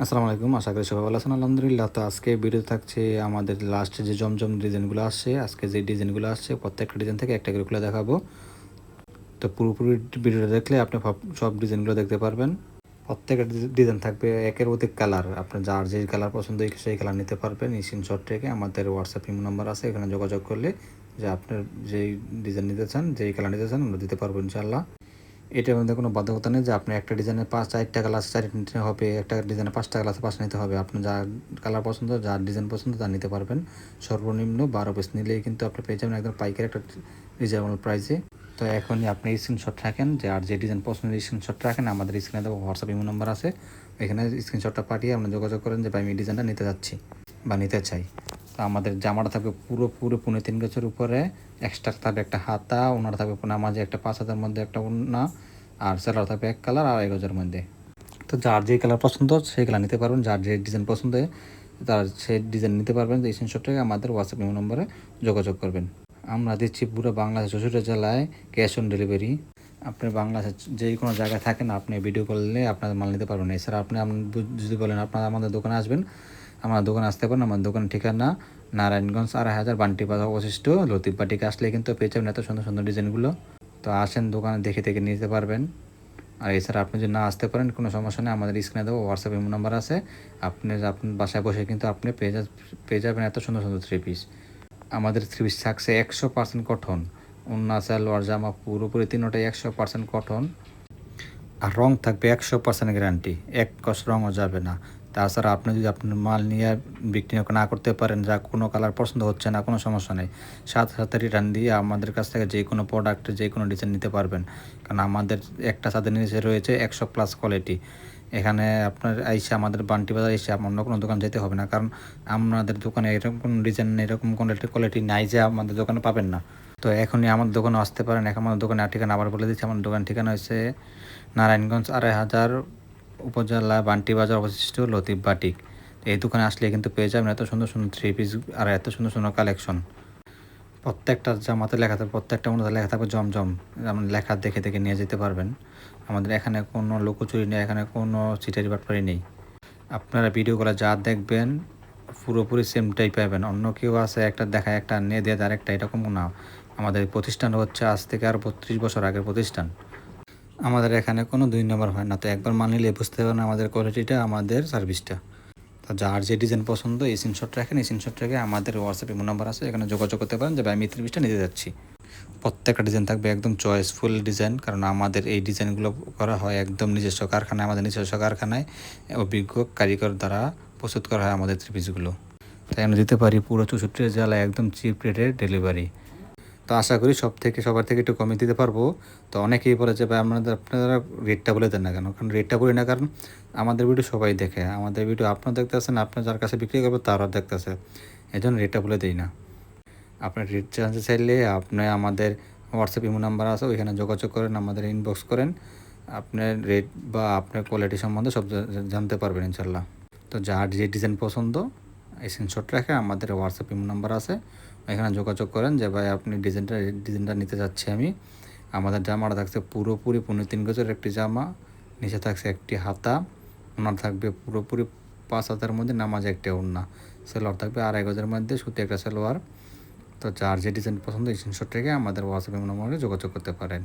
আসসালামু আলাইকুম। আশা করি সবাই ভালো আছেন। আলহামদুলিল্লাহ। তো আজকে ভিডিও থাকছে আমাদের লাস্টে যে জমজম ডিজাইনগুলো আসছে, আজকে যে ডিজাইনগুলো আসছে প্রত্যেকটা ডিজাইন থেকে একটা করে খুলে দেখাবো। তো পুরোপুরি ভিডিওটা দেখলে আপনি সব ডিজাইনগুলো দেখতে পারবেন। প্রত্যেকটা ডিজাইন থাকবে একের অধিক কালার। আপনার যার যে কালার পছন্দ সেই কালার নিতে পারবেন। স্ক্রিনশট থেকে আমাদের হোয়াটসঅ্যাপ ইমো নাম্বার আছে, এখানে যোগাযোগ করলে যে আপনার যেই ডিজাইন নিতে চান, যেই কালার নিতে চান আমরা দিতে পারবো ইনশাআল্লাহ। এটার মধ্যে কোনো বাধ্যকতা নেই যে আপনি একটা ডিজাইনের 4টা কালার 4 নিতে হবে, একটা ডিজাইনের 5টা কালার 5 নিতে হবে। আপনার যা কালার পছন্দ, যার ডিজাইন পছন্দ তা নিতে পারবেন। সর্বনিম্ন 12 পিস নিলেই কিন্তু আপনি পেয়ে যাবেন একদম পাইকারি একটা রিজনেবল প্রাইসে। তো এখনই আপনি স্ক্রিনশট রাখেন, যে আর যে ডিজাইন পছন্দের স্ক্রিনশট রাখেন, আমাদের স্ক্রিনে দেওয়া হোয়াটসঅ্যাপ ইমো নাম্বার আছে, এখানে স্ক্রিনশটটা পাঠিয়ে আপনি যোগাযোগ করেন যে ভাই আমি এই ডিজাইনটা নিতে যাচ্ছি বা নিতে চাই। তো আমাদের জামাটা থাকবে পুরো 3.5 গজের উপরে, এক্সট্রা থাকবে একটা হাতা, ওনার থাকবে মাঝে একটা 5 হাতের মধ্যে একটা ওড়না, আর সেলার থাকবে এক কালার আর 1 গজের মধ্যে। তো যার যে কালার পছন্দ সেই কালার নিতে পারবেন, যার যে ডিজাইন পছন্দ তার সেই ডিজাইন নিতে পারবেন। এই স্ক্রিনশটটাকে আমাদের হোয়াটসঅ্যাপ ইমো নম্বরে যোগাযোগ করবেন। আমরা দিচ্ছি পুরো বাংলাদেশ 64 জেলায় ক্যাশ অন ডেলিভারি। আপনি বাংলাদেশের যে কোনো জায়গায় থাকেন, আপনি ভিডিও কলে আপনার মাল নিতে পারবেন। এছাড়া আপনি যদি বলেন আপনারা আমাদের দোকানে আসবেন, আমার দোকানে আসতে পারেন। আমার দোকানের ঠিকানা নারায়ণগঞ্জ 2,500 বান্টি বাজার অবশিষ্ট লতিফ বাটিকে আসলে কিন্তু পেয়ে যাবেন এত সুন্দর সুন্দর ডিজাইনগুলো। তো আসেন, দোকানে দেখে দেখে নিতে পারবেন। আর এছাড়া আপনি যদি না আসতে পারেন কোনো সমস্যা নেই, আমাদের স্ক্রিনে দেবো হোয়াটসঅ্যাপ ইমো নাম্বার আছে, আপনার বাসায় বসে কিন্তু আপনি পেয়ে যাবেন এত সুন্দর সুন্দর 3 পিস। আমাদের 3 পিস থাকছে 100% কটন, ওড়না সালোয়ার জামা পুরোপুরি তিনোটাই 100% কটন। আর রং থাকবে 100% গ্যারান্টি, এক কস রঙও যাবে না। তাছাড়া আপনি যদি আপনার মাল নিয়ে বিক্রি না করতে পারেন, যা কোনো কালার পছন্দ হচ্ছে না, কোনো সমস্যা নেই, সাথে সাথে রিটার্ন দিয়ে আমাদের কাছ থেকে যে কোনো প্রোডাক্ট যে কোনো ডিজাইন নিতে পারবেন। কারণ আমাদের একটা ছাদের নিচে রয়েছে 100+ কোয়ালিটি। এখানে আপনার আমাদের বান্টি বাজার এসে অন্য কোনো দোকান যেতে হবে না, কারণ আমাদের দোকানে এরকম কোনো ডিজাইন এরকম কোয়ালিটি নাই যে আমাদের দোকানে পাবেন না। তো এখনই আমার দোকানে আসতে পারেন। এখন আমার দোকানের ঠিকানা আবার বলে দিচ্ছি। আমার দোকান ঠিকানা হচ্ছে নারায়ণগঞ্জ 2,500 উপজেলা বান্টি বাজার অবশিষ্ট লতিফ বাটিক। এই দোকানে আসলে কিন্তু পেয়ে যাবেন এত সুন্দর সুন্দর 3 পিস আর এত সুন্দর সুন্দর কালেকশন। প্রত্যেকটা জামাতে লেখা থাকবে, প্রত্যেকটা মধ্যে লেখা থাকবে জমজম, যেমন লেখা দেখে দেখে নিয়ে যেতে পারবেন। আমাদের এখানে কোনো লুকোচুরি নেই, এখানে কোনো চিটারি বাটপারি নেই। আপনারা ভিডিওগুলো যা দেখবেন পুরোপুরি সেমটাই পাবেন। অন্য কেউ আছে একটা দেখায় একটা নিয়ে দিয়ে আরেকটা, এরকম না। আমাদের প্রতিষ্ঠান হচ্ছে আজ থেকে আর 32 বছর আগের প্রতিষ্ঠান। আমাদের এখানে কোনো 2 নম্বর হয় না। তো একবার মাল নিলে বুঝতে পারেন আমাদের কোয়ালিটিটা, আমাদের সার্ভিসটা। তো যার যে ডিজাইন পছন্দ এই স্ক্রিনশট রাখেন, এই স্ক্রিনশট রেখে আমাদের হোয়াটসঅ্যাপ ইমো নাম্বার আছে, এখানে যোগাযোগ করতে পারেন যে ভাই আমি 30 পিসটা নিতে যাচ্ছি। প্রত্যেকটা ডিজাইন থাকবে একদম চয়েসফুল ডিজাইন, কারণ আমাদের এই ডিজাইনগুলো করা হয় একদম নিজস্ব কারখানায়। আমাদের নিজস্ব কারখানায় অভিজ্ঞ কারিগর দ্বারা প্রস্তুত করা হয় আমাদের 3 পিসগুলো। তাই আমরা দিতে পারি পুরো 64 জেলায় একদম চিপ রেটে ডেলিভারি। তো আশা করি সবার থেকে একটু কমে দিতে পারবো। তো অনেকেই বলে যে ভাই আপনারা রেটটা বলে দেন না কেন? কারণ রেটটা বলি না, কারণ আমাদের ভিডিও সবাই দেখে। আমাদের ভিডিও আপনারা দেখতেছেন, আপনার যার কাছে বিক্রি করবে তারাও দেখতেছে, এই জন্য রেটটা বলে দিই না। আপনার রেট জানতে চাইলে আপনি আমাদের হোয়াটসঅ্যাপ ইমো নাম্বার আছে, ওইখানে যোগাযোগ করেন, আমাদের ইনবক্স করেন। আপনার রেট বা আপনার কোয়ালিটি সম্বন্ধে সব জানতে পারবেন ইনশাল্লাহ। তো যার যে ডিজাইন পছন্দ স্ক্রিনশট রেখে আমাদের হোয়াটসঅ্যাপ ইমো নাম্বার আছে, এখানে যোগাযোগ করেন যে ভাই আপনি ডিজাইনটা নিতে যাচ্ছি আমি। আমাদের জামাটা থাকছে পুরোপুরি 3.5 গজের একটি জামা, নিচে থাকছে একটি হাতা, ওনার থাকবে পুরোপুরি 5 হাতের মধ্যে নামাজ একটা ওড়না, সেলোয়ার থাকবে 2.5 গজের মধ্যে সুতি একটা সেলোয়ার। তো যার যে ডিজাইন পছন্দ স্ক্রিনশট রেখে আমাদের হোয়াটসঅ্যাপ ইমো নাম্বারে যোগাযোগ করতে পারেন।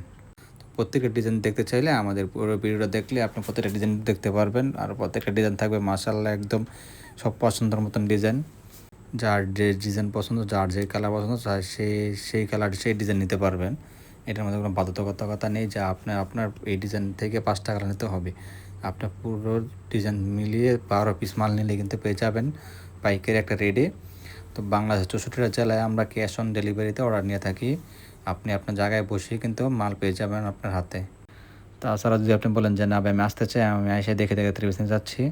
প্রত্যেকটা ডিজাইন দেখতে চাইলে আমাদের পুরো ভিডিওটা দেখলে আপনি প্রত্যেকটা ডিজাইন দেখতে পারবেন। আর প্রত্যেকটা ডিজাইন থাকবে মাশাআল্লাহ একদম সব পছন্দের মতন ডিজাইন। যার যে ডিজাইন পছন্দ, যার যে কালার পছন্দ সেই কালার সেই ডিজাইন নিতে পারবেন। এটার মধ্যে কোনো বাধ্যবাধকতা নেই যে আপনার এই ডিজাইন থেকে 5টা কালার নিতে হবে। আপনার পুরো ডিজাইন মিলিয়ে 12 পিস মাল নিলে কিন্তু পেয়ে যাবেন পাইকারি একটা রেটে। তো বাংলাদেশের 64টা জেলায় আমরা ক্যাশ অন ডেলিভারিতে অর্ডার নিয়ে থাকি। আপনি আপনার জায়গায় বসেই কিন্তু মাল পেয়ে যাবেন আপনার হাতে। তাছাড়া যদি আপনি বলেন যে না ভাই আমি আসতে চাই, আমি এসে দেখে দেখে 3 পিস নিতে যাচ্ছি,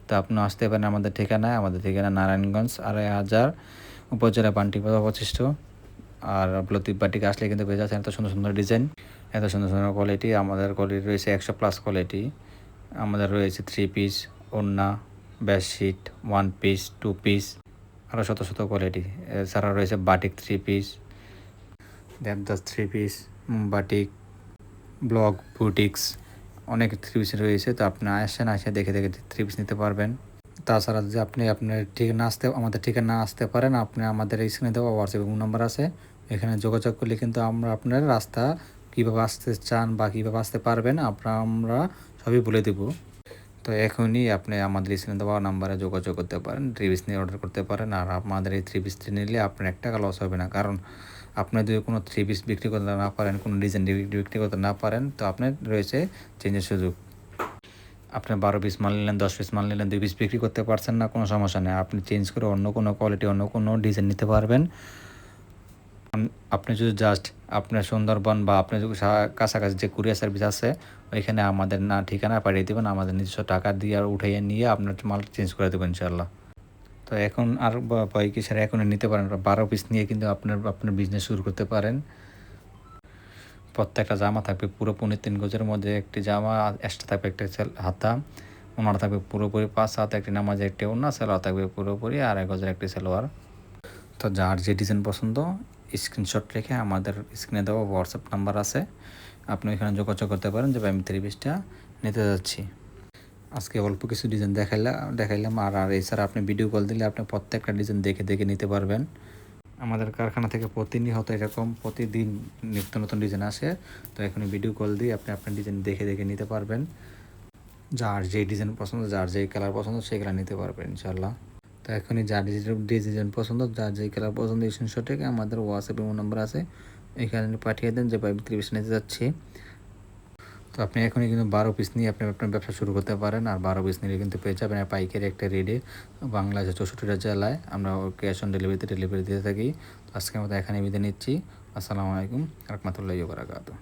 তো আপনি আসতে পারেন আমাদের ঠিকানায়। আমাদের ঠিকানা নারায়ণগঞ্জ 2,500 উপজেলা বান্টিবাজার অবশিষ্ট। আর লতিফ বাটিকে আসলে কিন্তু পেয়ে যাচ্ছেন এত সুন্দর সুন্দর ডিজাইন, এত সুন্দর সুন্দর কোয়ালিটি। আমাদের কোয়ালিটি রয়েছে 100+ কোয়ালিটি। আমাদের রয়েছে 3 পিস, ওড়না, বেডশিট, 1 পিস, 2 পিস, আরও শত শত কোয়ালিটি। এছাড়া রয়েছে batik 3 piece, Devdas 3 piece, batik, block, boutiques, অনেক 3 পিস রয়েছে। তো আপনি আসেন, এসে দেখে দেখে 3 পিস নিতে পারবেন। তাছাড়া যদি আপনি আপনার আমাদের ঠিকানা না আসতে পারেন, আপনি আমাদের স্ক্রিনে দেওয়া হোয়াটসঅ্যাপ নাম্বার আছে, এখানে যোগাযোগ করলে কিন্তু আমরা আপনার রাস্তা কীভাবে আসতে চান বা কীভাবে আসতে পারবেন আমরা সবই বলে দেবো। তো এখনই আপনি আমাদের স্ক্রিনে দেওয়া নাম্বারে যোগাযোগ করতে পারেন, 3 পিস নিয়ে অর্ডার করতে পারেন। আর আমাদের এই 3 পিসটি নিলে আপনার ৳1 লস হবে না। কারণ আপনি যদি কোনো 3 পিস বিক্রি করতে না পারেন, কোনো ডিজাইন বিক্রি করতে না পারেন, তো আপনার রয়েছে চেঞ্জের সুযোগ। আপনি 12 পিস মাল নিলেন, 10 পিস মাল নিলেন, 2 পিস বিক্রি করতে পারছেন না, কোনো সমস্যা নেই। আপনি চেঞ্জ করে অন্য কোনো কোয়ালিটি, অন্য কোনো ডিজাইন নিতে পারবেন। আপনি যদি জাস্ট আপনার সুন্দরবন বা আপনার যদি কাছাকাছি যে কুরিয়ার সার্ভিস আছে, ওইখানে আমাদের ঠিকানা পাঠিয়ে দেবেন। আমাদের নিজস্ব টাকা দিয়ে আর উঠাইয়ে নিয়ে আপনার মাল চেঞ্জ করে দেবেন ইনশাআল্লাহ। তো এখন আর ভয় কিসের, এখনই নিতে পারেন। 12 পিস নিয়ে কিন্তু আপনার বিজনেস শুরু করতে পারেন। প্রত্যেকটা জামা থাকবে পুরো 3.5 গজের মধ্যে, একটি জামা এক্সট্রা থাকবে, একটা হাতা, ওনার থাকবে পুরোপুরি 5 হাত, একটি নামাজে একটি ওড়না, সালোয়ার থাকবে পুরোপুরি 2.5 গজের একটি সালোয়ার। তো যার যে ডিজাইন পছন্দ স্ক্রিনশট রেখে আমাদের স্ক্রিনে দেওয়া হোয়াটসঅ্যাপ নাম্বার আছে, আপনি ওইখানে যোগাযোগ করতে পারেন যে আমি 3 পিসটা নিতে যাচ্ছি। আজকে অল্প কিছু ডিজাইন দেখাইলাম। আর এছাড়া আপনি ভিডিও কল দিলে আপনি প্রত্যেকটা ডিজাইন দেখে নিতে পারবেন। আমাদের কারখানা থেকে প্রতিনিয়ত এরকম প্রতিদিন নিত্য নতুন ডিজাইন আসে। তো এখনই ভিডিও কল দিয়ে আপনি আপনার ডিজাইন দেখে নিতে পারবেন। যার যেই ডিজাইন পছন্দ, যার যেই কালার পছন্দ সেই কালার নিতে পারবেন ইনশাআল্লাহ। তো এখনই যার ডিজাইন পছন্দ, যার যেই কালার পছন্দ স্ক্রিনশট থেকে আমাদের হোয়াটসঅ্যাপে নাম্বার আছে, এখানে পাঠিয়ে দেন যে ভাই 3 পিস নিতে যাচ্ছি। তো আপনি এখনই কিন্তু 12 পিস নিয়ে আপনি আপনার ব্যবসা শুরু করতে পারেন। আর 12 পিস নিলে কিন্তু পেয়ে যাবেন পাইকারি একটা রেটে। বাংলাদেশের 64টা জেলায় আমরা ক্যাশ অন ডেলিভারি দিয়ে থাকি। তো আজকের মতো এখানে বিদায় নিচ্ছি। আসসালামু আলাইকুম রাহমাতুল্লাহি ওয়া বারাকাতুহু।